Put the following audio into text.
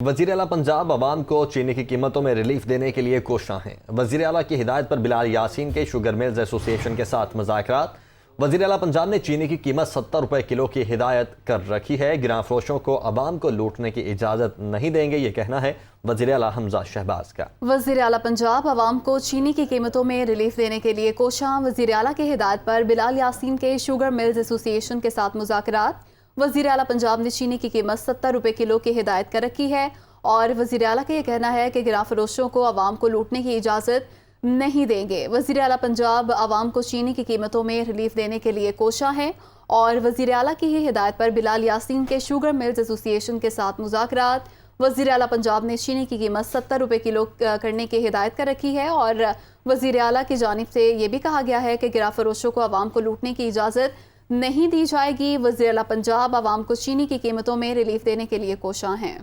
वज़ीर आला पंजाब अवाम को चीनी की कीमतों में रिलीफ देने के लिए कोशां हैं। वज़ीर आला की हिदायत पर बिलाल यासीन के शुगर मिल्स एसोसिएशन के साथ मुज़ाकरात। वज़ीर आला पंजाब ने चीनी की कीमत 70 रुपए किलो की हिदायत कर रखी है। गिरां फरोशों को अवाम को लूटने की इजाज़त नहीं देंगे, ये कहना है वज़ीर आला हमजा शहबाज का। वज़ीर आला पंजाब अवाम को चीनी की कीमतों में रिलीफ देने के लिए कोशां। वज़ीर आला की हिदायत पर बिलाल यासीन के शुगर मिल्स एसोसिएशन के साथ मुज़ाकरात। वज़ीर आला पंजाब ने चीनी की कीमत 70 रुपए किलो की हिदायत कर रखी है और वज़ीर आला का यह कहना है कि गिरां फरोशों को अवाम को लूटने की इजाज़त नहीं देंगे। वज़ीर आला पंजाब अवाम को चीनी की कीमतों में रिलीफ देने के लिए कोशां है और वज़ीर आला की ही हिदायत पर बिलाल यासीन के शुगर मिल्स एसोसिएशन के साथ मुज़ाकरात। वज़ीर आला पंजाब ने चीनी की कीमत 70 रुपए किलो करने की हिदायत कर रखी है और वज़ीर आला की जानिब से ये भी कहा गया है कि गिरां फरोशों को अवाम को लूटने की इजाज़त नहीं दी जाएगी। वज़ीर आला पंजाब अवाम को चीनी की कीमतों में रिलीफ देने के लिए कोशां हैं।